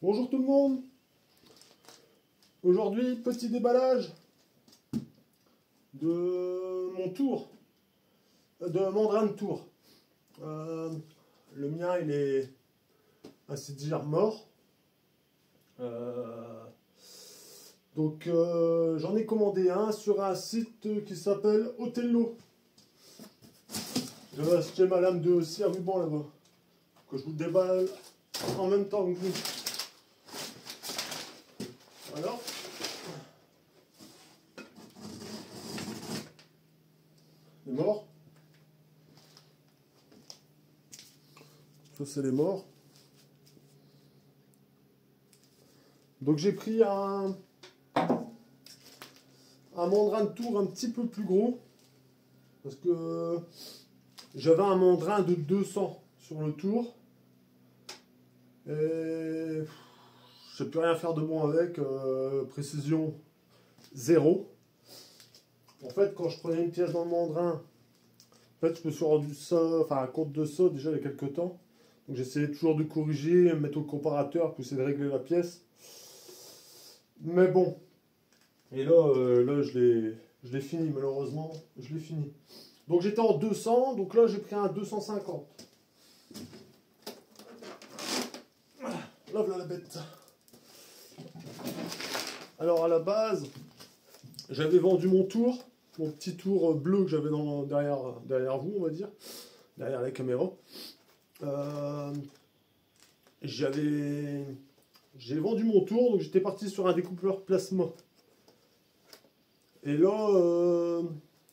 Bonjour tout le monde. Aujourd'hui, petit déballage de mon tour, de mandrin de tour. Le mien, il est ainsi dire mort. J'en ai commandé un sur un site qui s'appelle Othello. J'avais acheté ma lame de scie à ruban là-bas, que je vous déballe en même temps que vous. Voilà. Les morts. Ça, c'est les morts. Donc j'ai pris un mandrin de tour un petit peu plus gros. Parce que j'avais un mandrin de 200 sur le tour. Et je sais plus rien faire de bon avec. Précision 0. En fait, quand je prenais une pièce dans le mandrin, en fait, je me suis rendu ça, enfin, compte de ça déjà il y a quelques temps. Donc j'essayais toujours de corriger, me mettre au comparateur pour essayer de régler la pièce. Mais bon. Et là je l'ai fini, malheureusement. Je l'ai fini. Donc j'étais en 200, donc là j'ai pris un 250. Là voilà la bête. Alors à la base, j'avais vendu mon tour, mon petit tour bleu que j'avais derrière vous, on va dire, derrière la caméra. J'ai vendu mon tour, donc j'étais parti sur un découpeur plasma. Et là,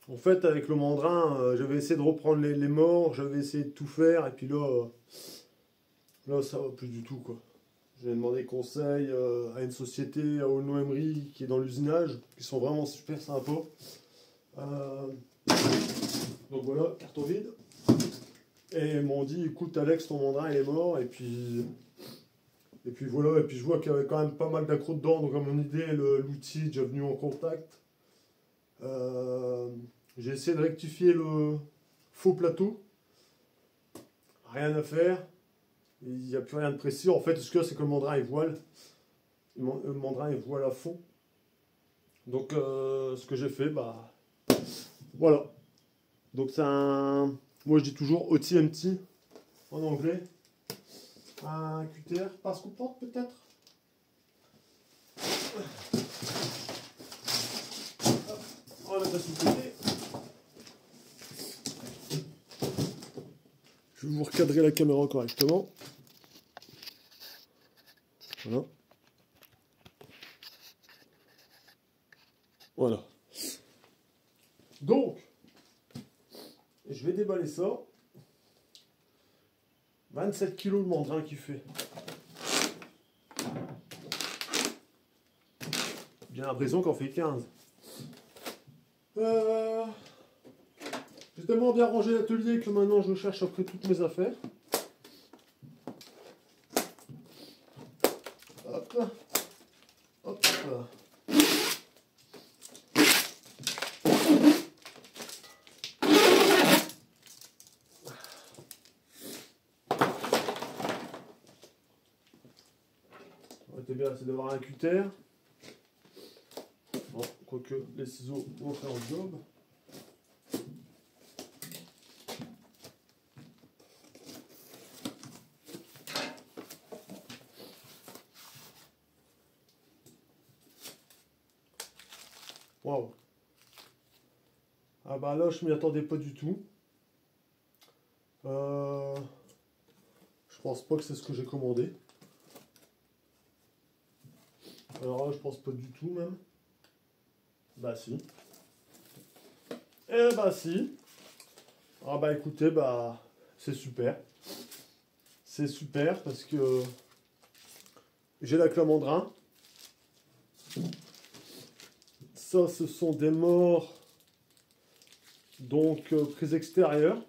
en fait, avec le mandrin, j'avais essayé de reprendre les morts, j'avais essayé de tout faire, et puis là ça va plus du tout, quoi. J'ai demandé conseil à une société à Aulnoy-Emery qui est dans l'usinage, qui sont vraiment super sympas. Donc voilà, carton vide. Et ils m'ont dit, écoute Alex, ton mandrin il est mort, et puis voilà, et puis je vois qu'il y avait quand même pas mal d'accros dedans, donc à mon idée, l'outil est déjà venu en contact. J'ai essayé de rectifier le faux plateau. Rien à faire. Il n'y a plus rien de précis. En fait, ce que c'est que le mandrin est voile. Le mandrin est voile à fond. Donc, ce que j'ai fait, bah. Voilà. Donc, c'est un. Moi, je dis toujours OTMT en anglais. Un QTR passe qu'on porte peut-être. On va mettre ça sur le côté. Je vais vous recadrer la caméra correctement. Voilà. Voilà. Donc, je vais déballer ça. 27 kg le mandrin qui fait. J'ai l'impression qu'en fait 15. J'ai tellement bien rangé l'atelier que maintenant je cherche après toutes mes affaires. Hop. Hop. C'est bien, c'est d'avoir un cutter. Bon, quoique les ciseaux vont faire le job. Waouh. Ah bah là, je m'y attendais pas du tout. Je pense pas que c'est ce que j'ai commandé. Alors là, je pense pas du tout même. Bah si. Eh bah si. Ah bah écoutez, bah c'est super. C'est super parce que j'ai la clé mandrin. Ça, ce sont des morts donc prise extérieure.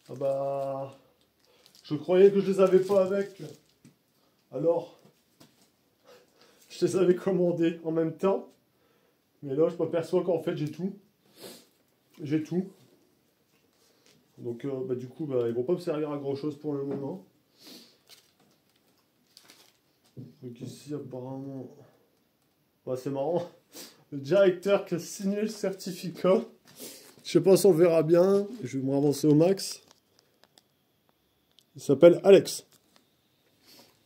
Ah bah, je croyais que je les avais pas avec. Alors, je les avais commandés en même temps. Mais là, je m'aperçois qu'en fait, j'ai tout. J'ai tout. Donc, bah, du coup, bah, ils vont pas me servir à grand chose pour le moment. Donc ici apparemment, bah, c'est marrant, le directeur qui a signé le certificat. Je sais pas si on verra bien, je vais me avancer au max. Il s'appelle Alex.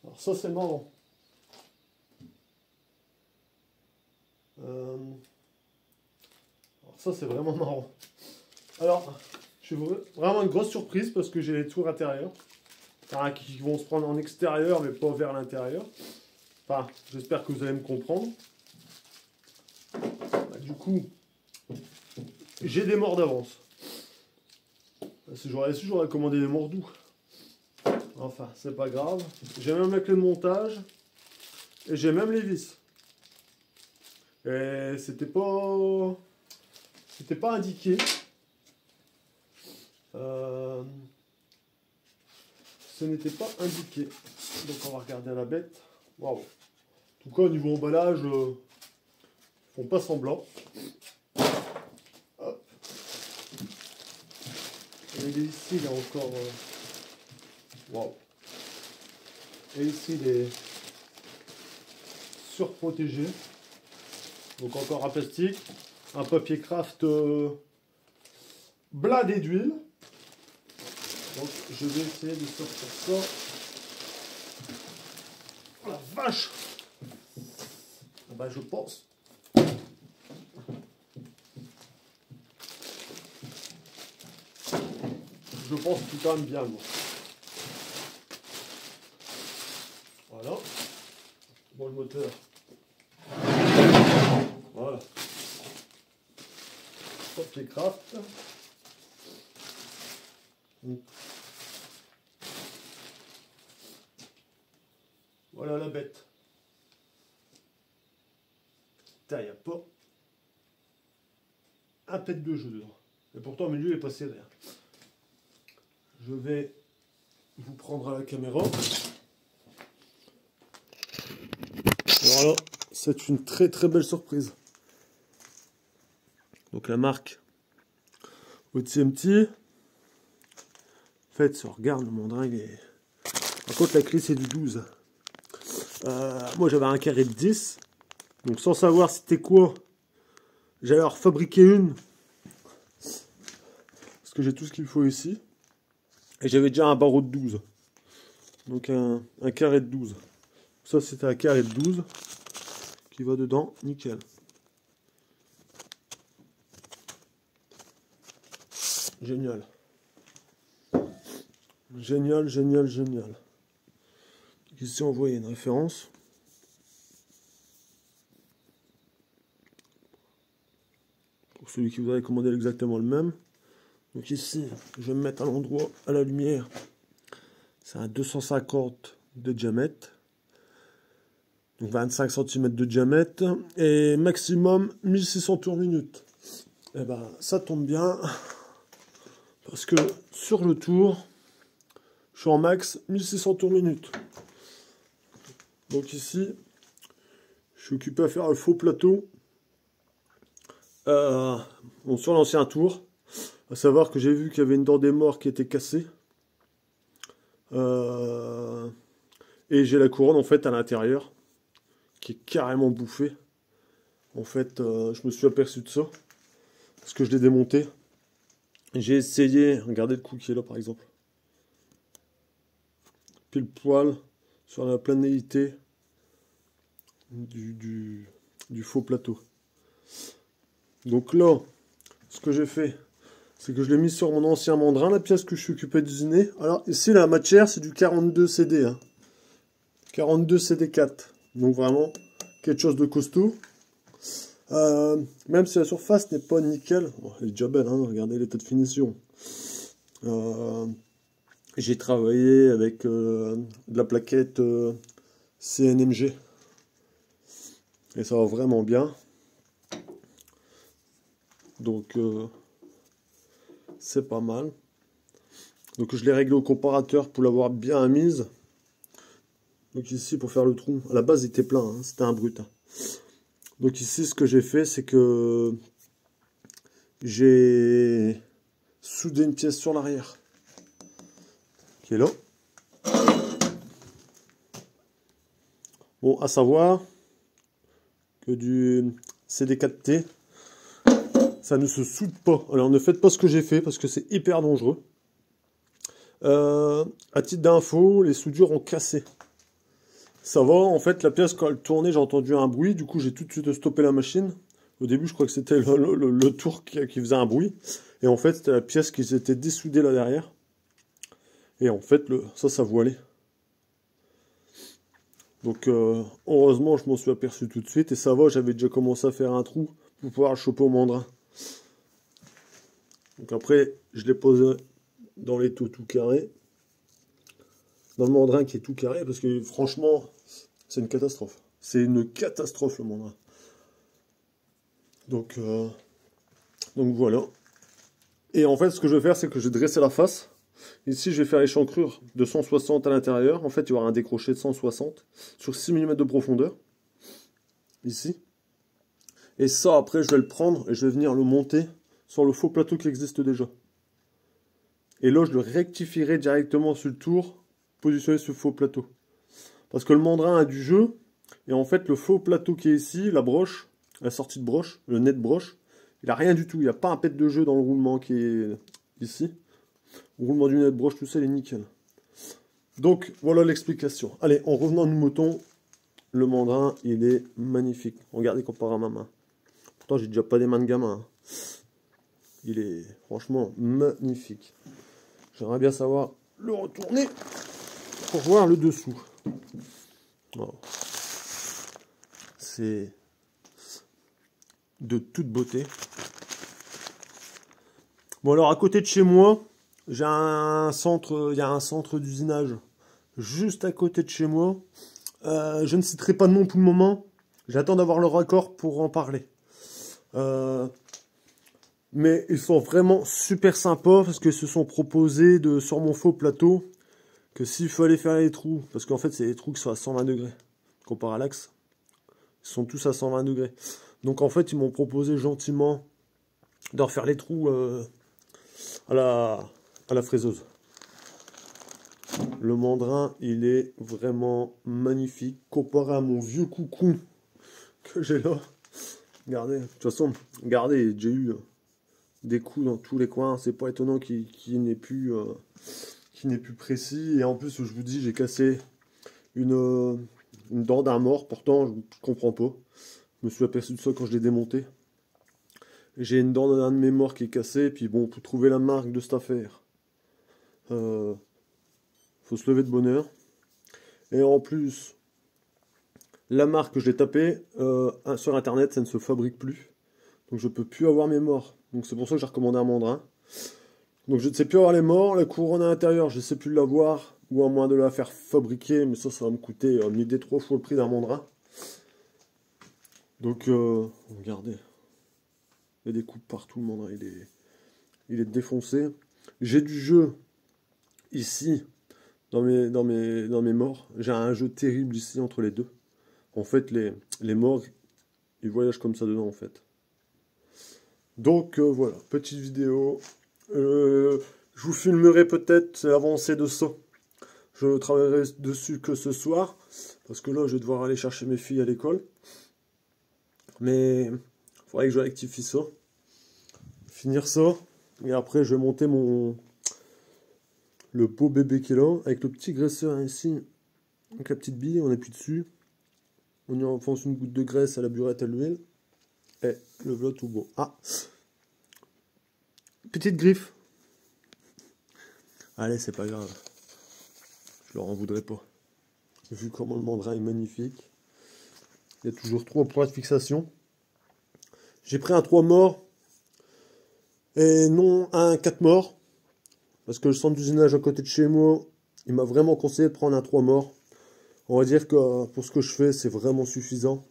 Alors ça c'est marrant. Alors ça c'est vraiment marrant. Alors, je suis vraiment une grosse surprise parce que j'ai les tours intérieures. Enfin, qui vont se prendre en extérieur mais pas vers l'intérieur. Enfin, j'espère que vous allez me comprendre. Bah, du coup, j'ai des morts d'avance. Si j'aurais su, j'aurais commandé des morts doux. Enfin, c'est pas grave. J'ai même la clé de montage. Et j'ai même les vis. Et c'était pas indiqué. Ce n'était pas indiqué. Donc on va regarder la bête. Waouh. En tout cas, au niveau emballage, ils font pas semblant. Hop. Et ici, il y a encore... Waouh. Et ici, il est surprotégé. Donc encore un plastique. Un papier craft blindé d'huile. Donc je vais essayer de sortir ça. Oh la vache! Ah bah je pense. Je pense tout quand même bien moi. Voilà. Bon le moteur. Voilà. Papier craft. Voilà la bête. Putain, il n'y a pas un pet de jeu dedans. Et pourtant, au milieu, il n'est pas serré. Je vais vous prendre à la caméra. Alors là, c'est une très très belle surprise. Donc la marque OTMT. En fait, si on regarde, le mandrin, il est... Par contre, la clé, c'est du 12. Moi, j'avais un carré de 10. Donc, sans savoir c'était quoi, j'allais leur fabriquer une. Parce que j'ai tout ce qu'il faut ici. Et j'avais déjà un barreau de 12. Donc, un carré de 12. Ça, c'était un carré de 12 qui va dedans. Nickel. Génial. Génial, génial, génial. Ici, on voit une référence. Pour celui qui voudrait commander exactement le même. Donc ici, je vais me mettre à l'endroit, à la lumière. C'est un 250 de diamètre. Donc 25 cm de diamètre. Et maximum 1600 tours minute. Et ben ça tombe bien. Parce que sur le tour, je suis en max 1600 tours minute. Donc ici, je suis occupé à faire le faux plateau. Bon, sur l'ancien tour, à savoir que j'ai vu qu'il y avait une dent des morts qui était cassée. Et j'ai la couronne en fait à l'intérieur, qui est carrément bouffée. En fait, je me suis aperçu de ça, parce que je l'ai démonté. J'ai essayé, regardez le coup qui est là par exemple. Pile poil sur la planalité du faux plateau. Donc là, ce que j'ai fait, c'est que je l'ai mis sur mon ancien mandrin, la pièce que je suis occupé d'usiner. Alors ici, la matière, c'est du 42 CD. Hein. 42 CD4. Donc vraiment, quelque chose de costaud. Même si la surface n'est pas nickel. Bon, elle est déjà belle, hein, regardez l'état de finition. J'ai travaillé avec de la plaquette CNMG. Et ça va vraiment bien. Donc c'est pas mal. Donc je l'ai réglé au comparateur pour l'avoir bien mise. Donc ici pour faire le trou, à la base il était plein, hein, c'était un brut. Hein. Donc ici ce que j'ai fait c'est que j'ai soudé une pièce sur l'arrière. Qui est là. Bon, à savoir que du CD4T, ça ne se soude pas. Alors ne faites pas ce que j'ai fait parce que c'est hyper dangereux. À titre d'info, les soudures ont cassé. Ça va, en fait, la pièce, quand elle tournait, j'ai entendu un bruit. Du coup, j'ai tout de suite stoppé la machine. Au début, je crois que c'était le tour qui faisait un bruit. Et en fait, c'était la pièce qui s'était dessoudée là derrière. Et en fait, ça voilait. Donc, heureusement, je m'en suis aperçu tout de suite. Et ça va, j'avais déjà commencé à faire un trou pour pouvoir le choper au mandrin. Donc après, je l'ai posé dans l'étau tout carré. Dans le mandrin qui est tout carré, parce que franchement, c'est une catastrophe. C'est une catastrophe, le mandrin. Donc voilà. Et en fait, ce que je vais faire, c'est que je vais dresser la face. Ici, je vais faire l'échancrure de 160 à l'intérieur. En fait, il y aura un décroché de 160 sur 6 mm de profondeur. Ici. Et ça, après, je vais le prendre et je vais venir le monter sur le faux plateau qui existe déjà. Et là, je le rectifierai directement sur le tour, positionner ce faux plateau. Parce que le mandrin a du jeu. Et en fait, le faux plateau qui est ici, la broche, la sortie de broche, le nez de broche, il n'a rien du tout. Il n'y a pas un pet de jeu dans le roulement qui est ici. Le roulement du nez de broche, tout ça, il est nickel. Donc, voilà l'explication. Allez, en revenant à nos moutons, le mandrin, il est magnifique. Regardez comparé à ma main. Pourtant, j'ai déjà pas des mains de gamin. Il est franchement magnifique. J'aimerais bien savoir le retourner pour voir le dessous. Oh. C'est de toute beauté. Bon, alors à côté de chez moi, j'ai un centre, il y a un centre d'usinage juste à côté de chez moi. Je ne citerai pas de nom pour le moment. J'attends d'avoir leur accord pour en parler. Mais ils sont vraiment super sympas parce qu'ils se sont proposés sur mon faux plateau que s'il fallait faire les trous, parce qu'en fait c'est des trous qui sont à 120 degrés comparé à l'axe, ils sont tous à 120 degrés. Donc en fait ils m'ont proposé gentiment de refaire les trous à la fraiseuse. Le mandrin il est vraiment magnifique comparé à mon vieux coucou que j'ai là. Regardez, de toute façon, regardez, j'ai eu des coups dans tous les coins, c'est pas étonnant qu'il n'ait plus précis. Et en plus, je vous dis, j'ai cassé une dent d'un mort, pourtant je comprends pas. Je me suis aperçu de ça quand je l'ai démonté. J'ai une dent d'un de mes morts qui est cassée, et puis bon, pour trouver la marque de cette affaire, faut se lever de bonne heure. Et en plus, la marque que je l'ai tapée sur internet, ça ne se fabrique plus. Donc je peux plus avoir mes morts. Donc c'est pour ça que j'ai recommandé un mandrin. Donc je ne sais plus avoir les morts, la couronne à l'intérieur, je ne sais plus l'avoir, ou à moins de la faire fabriquer, mais ça va me coûter 1000 des 3 fois le prix d'un mandrin. Donc regardez, il y a des coups partout, le mandrin, il est défoncé. J'ai du jeu ici, dans mes morts. J'ai un jeu terrible ici entre les deux. En fait, les morts, ils voyagent comme ça dedans en fait. Donc voilà, petite vidéo. Je vous filmerai peut-être l'avancée de ça. Je travaillerai dessus que ce soir. Parce que là, je vais devoir aller chercher mes filles à l'école. Mais il faudrait que je rectifie ça. Finir ça. Et après, je vais monter le beau bébé qui est là. Avec le petit graisseur ici. Avec la petite bille, on appuie dessus. On y enfonce une goutte de graisse à la burette à l'huile. Et le voilà tout beau. Ah! Petite griffe. Allez, c'est pas grave. Je leur en voudrais pas. Vu comment le mandrin est magnifique. Il y a toujours 3 points de fixation. J'ai pris un 3 morts. Et non un 4 morts. Parce que le centre d'usinage à côté de chez moi, il m'a vraiment conseillé de prendre un 3 morts. On va dire que pour ce que je fais, c'est vraiment suffisant.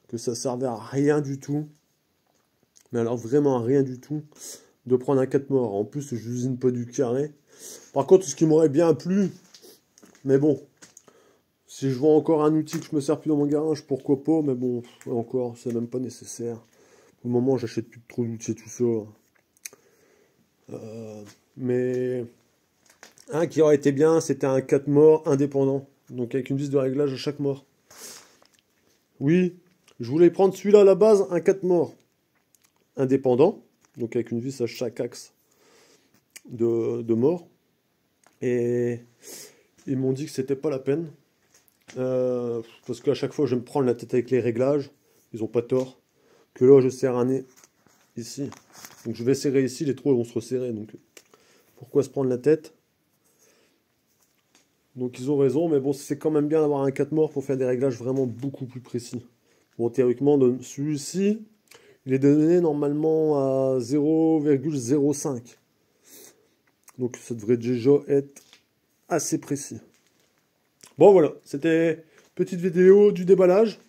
Que ça servait à rien du tout. Mais alors vraiment à rien du tout. De prendre un 4 morts. En plus, je n'usine pas du carré. Par contre, ce qui m'aurait bien plu, mais bon, si je vois encore un outil que je me sers plus dans mon garage, pourquoi pas, mais bon, encore, c'est même pas nécessaire. Pour le moment, j'achète plus trop d'outils et tout ça. Mais un qui aurait été bien, c'était un 4 morts indépendant. Donc avec une vis de réglage à chaque mort. Oui, je voulais prendre celui-là à la base, un 4 morts indépendant, donc avec une vis à chaque axe de mort. Et ils m'ont dit que c'était pas la peine. Parce qu'à chaque fois, je vais me prendre la tête avec les réglages. Ils ont pas tort. Que là, je serre un nez ici. Donc je vais serrer ici, les trous vont se resserrer. Donc pourquoi se prendre la tête? Donc ils ont raison, mais bon, c'est quand même bien d'avoir un 4 morts pour faire des réglages vraiment beaucoup plus précis. Bon, théoriquement, celui-ci, il est donné normalement à 0,05. Donc ça devrait déjà être assez précis. Bon voilà, c'était petite vidéo du déballage.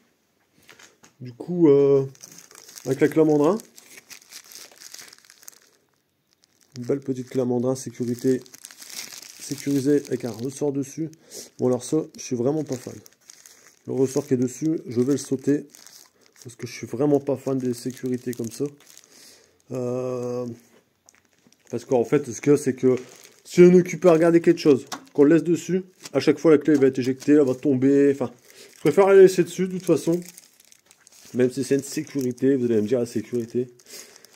Du coup, avec la Clamandrin. Une belle petite Clamandrin sécurisée avec un ressort dessus. Bon alors ça, je suis vraiment pas fan. Le ressort qui est dessus, je vais le sauter. Parce que je suis vraiment pas fan des sécurités comme ça. Parce qu'en fait, ce qu'il y a, c'est que si on est occupé à regarder quelque chose, qu'on le laisse dessus, à chaque fois la clé va être éjectée, elle va tomber. Enfin, je préfère la laisser dessus de toute façon. Même si c'est une sécurité, vous allez me dire la sécurité.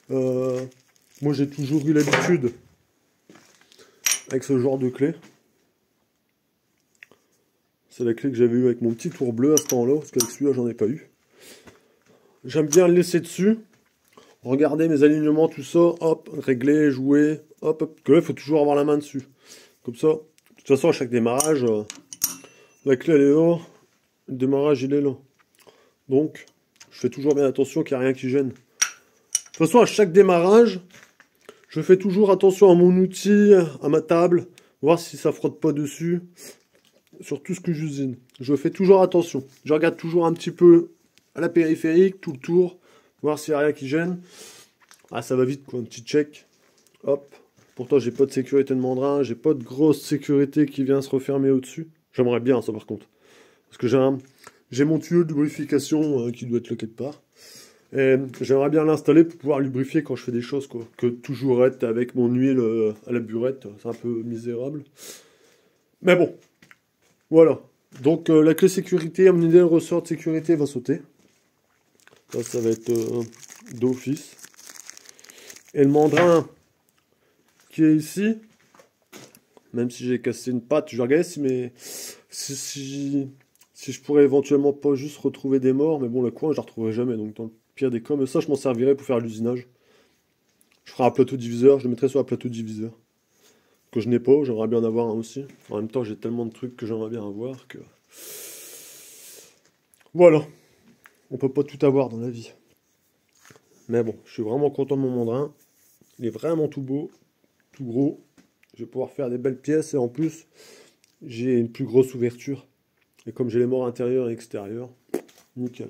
Moi j'ai toujours eu l'habitude avec ce genre de clé. C'est la clé que j'avais eue avec mon petit tour bleu à ce temps-là, parce qu'avec celui-là j'en ai pas eu. J'aime bien le laisser dessus. Regardez mes alignements, tout ça, hop, régler, jouer, hop, hop. Que là il faut toujours avoir la main dessus. Comme ça, de toute façon à chaque démarrage, la clé elle est là, le démarrage il est là. Donc, je fais toujours bien attention qu'il n'y a rien qui gêne. De toute façon, à chaque démarrage, je fais toujours attention à mon outil, à ma table, voir si ça frotte pas dessus, sur tout ce que j'usine. Je fais toujours attention. Je regarde toujours un petit peu à la périphérique, tout le tour, voir s'il n'y a rien qui gêne. Ah, ça va vite, quoi, un petit check. Hop. Pourtant, j'ai pas de sécurité de mandrin, j'ai pas de grosse sécurité qui vient se refermer au-dessus. J'aimerais bien ça, par contre. Parce que j'ai mon tuyau de lubrification qui doit être là quelque part. Et j'aimerais bien l'installer pour pouvoir lubrifier quand je fais des choses, quoi. Que toujours être avec mon huile à la burette, c'est un peu misérable. Mais bon, voilà. Donc la clé sécurité, à mon idée, le ressort de sécurité va sauter. Ça va être d'office. Et le mandrin qui est ici, même si j'ai cassé une patte, je vais regarder si je pourrais éventuellement pas juste retrouver des morts, mais bon, le coin, je la retrouverai jamais, donc dans le pire des cas, mais ça, je m'en servirai pour faire l'usinage. Je ferai un plateau diviseur, je le mettrai sur un plateau diviseur. Que je n'ai pas, j'aimerais bien en avoir un aussi. En même temps, j'ai tellement de trucs que j'aimerais bien avoir que... Voilà. On peut pas tout avoir dans la vie. Mais bon, je suis vraiment content de mon mandrin. Il est vraiment tout beau, tout gros. Je vais pouvoir faire des belles pièces et en plus, j'ai une plus grosse ouverture. Et comme j'ai les morts intérieurs et extérieurs, nickel.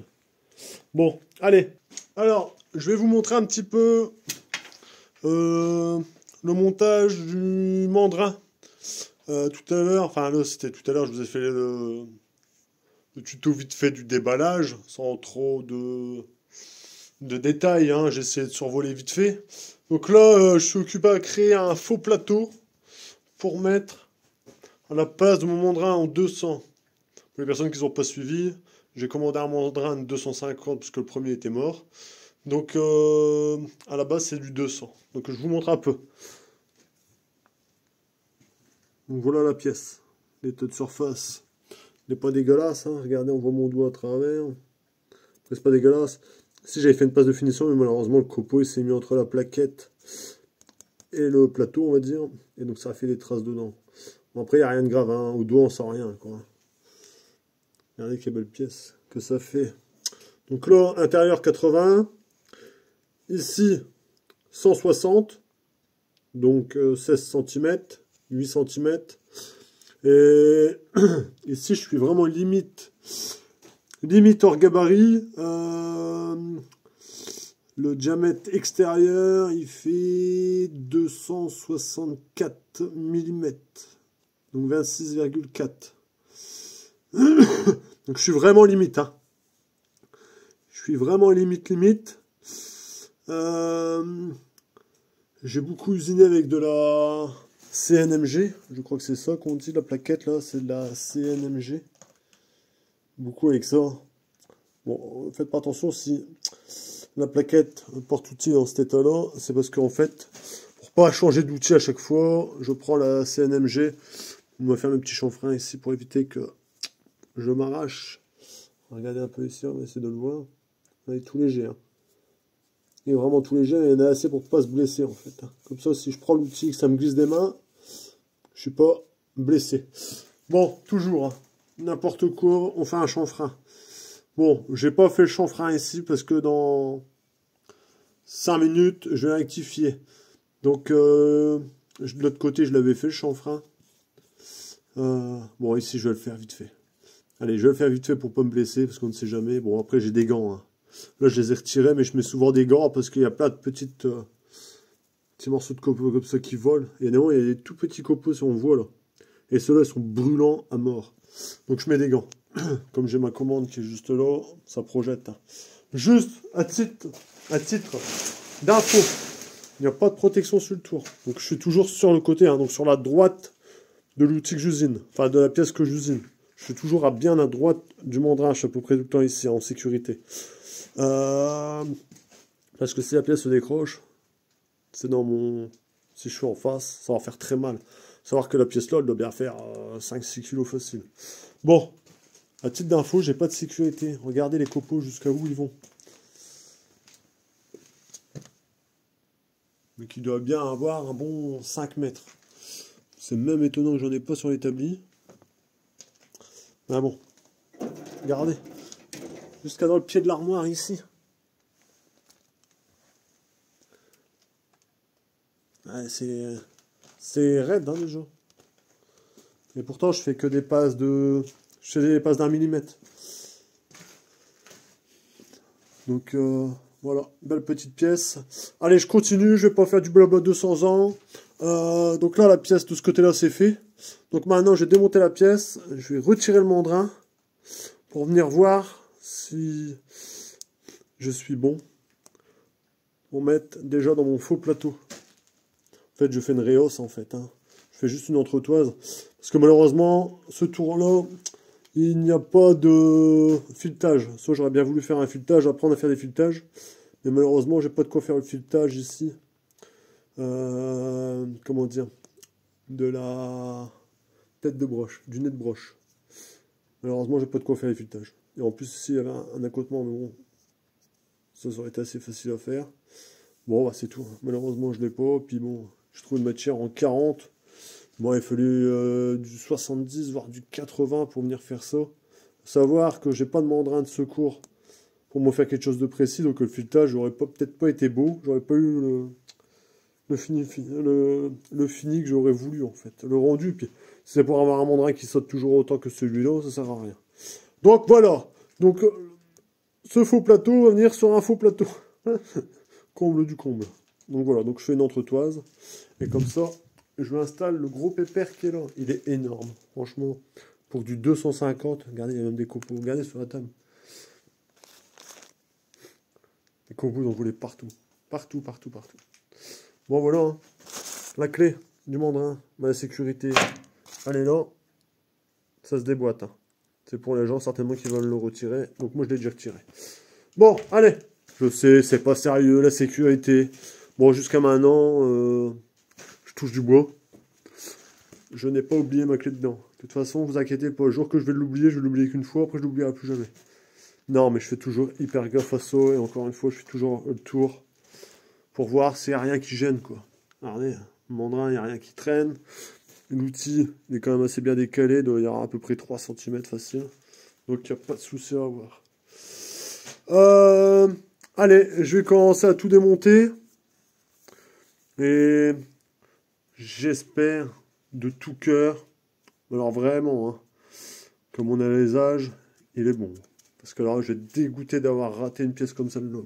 Bon, allez. Alors, je vais vous montrer un petit peu le montage du mandrin. Tout à l'heure, enfin là c'était tout à l'heure, je vous ai fait le tuto vite fait du déballage, sans trop de détails, hein. J'ai essayé de survoler vite fait. Donc là, je suis occupé à créer un faux plateau pour mettre à la place de mon mandrin en 200. Pour les personnes qui n'ont pas suivi, j'ai commandé un mandrin de 250 parce que le premier était mort. Donc à la base c'est du 200. Donc je vous montre un peu. Donc voilà la pièce. L'état de surface n'est pas dégueulasse. Hein. Regardez, on voit mon doigt à travers. C'est pas dégueulasse. Si j'avais fait une passe de finition, mais malheureusement le copeau il s'est mis entre la plaquette et le plateau, on va dire. Et donc ça a fait des traces dedans. Bon, après il n'y a rien de grave. Hein. Au doigt on sent rien. Quoi. Regardez quelle belle pièce que ça fait. Donc là, intérieur 80. Ici 160. Donc 16 cm. 8 cm. Et ici, je suis vraiment limite hors gabarit. Le diamètre extérieur, il fait 264 mm. Donc 26,4. Donc je suis vraiment limite. Hein. Je suis vraiment limite. J'ai beaucoup usiné avec de la CNMG, je crois que c'est ça qu'on dit, la plaquette là, c'est de la CNMG. Beaucoup avec ça. Bon, faites pas attention si la plaquette porte outil dans cet état-là, c'est parce qu'en fait, pour pas changer d'outil à chaque fois, je prends la CNMG. On va faire le petit chanfrein ici pour éviter que je m'arrache. Regardez un peu ici, on va essayer de le voir. Il est tout léger. Hein. Il est vraiment tout léger, il y en a assez pour pas se blesser en fait. Hein. Comme ça, si je prends l'outil et que ça me glisse des mains, je suis pas blessé. Bon, toujours, hein. N'importe quoi, on fait un chanfrein. Bon, j'ai pas fait le chanfrein ici parce que dans 5 minutes, je vais rectifier. Donc, de l'autre côté, je l'avais fait le chanfrein. Bon, ici, je vais le faire vite fait. Allez, je vais le faire vite fait pour pas me blesser parce qu'on ne sait jamais. Bon, après, j'ai des gants. Hein. Là, je les ai retirés, mais je mets souvent des gants parce qu'il y a plein de petits morceaux de copeaux comme ça qui volent. Et il y a des tout petits copeaux si on voit là. Et ceux-là, ils sont brûlants à mort. Donc, je mets des gants. Comme j'ai ma commande qui est juste là, ça projette. Hein. Juste à titre d'info, il n'y a pas de protection sur le tour. Donc, je suis toujours sur le côté, hein, donc sur la droite de l'outil que j'usine. Enfin, de la pièce que j'usine. Je suis toujours bien à droite du mandrin, je suis à peu près tout le temps ici, en sécurité. Parce que si la pièce se décroche, c'est dans mon... Si je suis en face, ça va faire très mal. Savoir que la pièce là, elle doit bien faire 5-6 kg facile. Bon, à titre d'info, j'ai pas de sécurité. Regardez les copeaux jusqu'à où ils vont. Mais qui doit bien avoir un bon 5 mètres. C'est même étonnant que j'en ai pas sur l'établi. Ah bon, regardez. Jusqu'à dans le pied de l'armoire ici. Ouais, c'est raide hein, déjà. Et pourtant je fais que des passes de... Je fais des passes d'1 millimètre. Donc voilà, belle petite pièce. Allez, je continue, je vais pas faire du blabla 200 ans. Donc là, la pièce de ce côté-là, c'est fait. Donc maintenant, je vais démonter la pièce. Je vais retirer le mandrin pour venir voir si je suis bon. Pour mettre déjà dans mon faux plateau. En fait, je fais une réhausse en fait. Hein. Je fais juste une entretoise. Parce que malheureusement, ce tour-là, il n'y a pas de filetage. Soit j'aurais bien voulu faire un filetage, apprendre à faire des filetages. Mais malheureusement, j'ai pas de quoi faire le filetage ici. Comment dire? De la tête de broche, du nez de broche. Malheureusement, j'ai pas de quoi faire les filetages. Et en plus, ici, il y avait un accotement, mais bon, ça aurait été assez facile à faire. Bon, bah, c'est tout. Malheureusement, je l'ai pas. Puis bon, je trouve une matière en 40. Bon, il a fallu du 70, voire du 80 pour venir faire ça. Savoir que j'ai pas de mandrin de secours pour me faire quelque chose de précis, donc le filetage j'aurais peut-être pas été beau, j'aurais pas eu le fini que j'aurais voulu en fait, le rendu. Puis si c'est pour avoir un mandrin qui saute toujours autant que celui-là, ça sert à rien. Donc voilà, donc ce faux plateau va venir sur un faux plateau. Comble du comble. Donc voilà, donc je fais une entretoise, et comme ça, je installe le gros pépère qui est là. Il est énorme, franchement. Pour du 250, regardez, il y a même des copeaux. Regardez sur la table. Les copeaux, j'en voulais partout. Partout, partout, partout. Bon, voilà. Hein. La clé du mandrin, la sécurité, elle est là. Ça se déboîte. Hein. C'est pour les gens, certainement, qui veulent le retirer. Donc, moi, je l'ai déjà retiré. Bon, allez. Je sais, c'est pas sérieux, la sécurité. Bon, jusqu'à maintenant, je touche du bois. Je n'ai pas oublié ma clé dedans. De toute façon, vous inquiétez pas, le jour que je vais l'oublier, je vais l'oublier qu'une fois, après je l'oublierai plus jamais. Non, mais je fais toujours hyper gaffe à ça, et encore une fois, je fais toujours le tour pour voir s'il n'y a rien qui gêne, quoi. Regardez, le mandrin, il n'y a rien qui traîne. L'outil, il est quand même assez bien décalé, il doit y avoir à peu près 3 cm facile. Donc, il n'y a pas de souci à avoir. Allez, je vais commencer à tout démonter. Et j'espère de tout cœur, alors vraiment, hein, comme on a les âges, il est bon. Parce que alors, je vais être dégoûté d'avoir raté une pièce comme celle-là.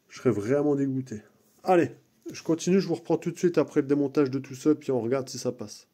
Je serais vraiment dégoûté. Allez, je continue, je vous reprends tout de suite après le démontage de tout ça, puis on regarde si ça passe.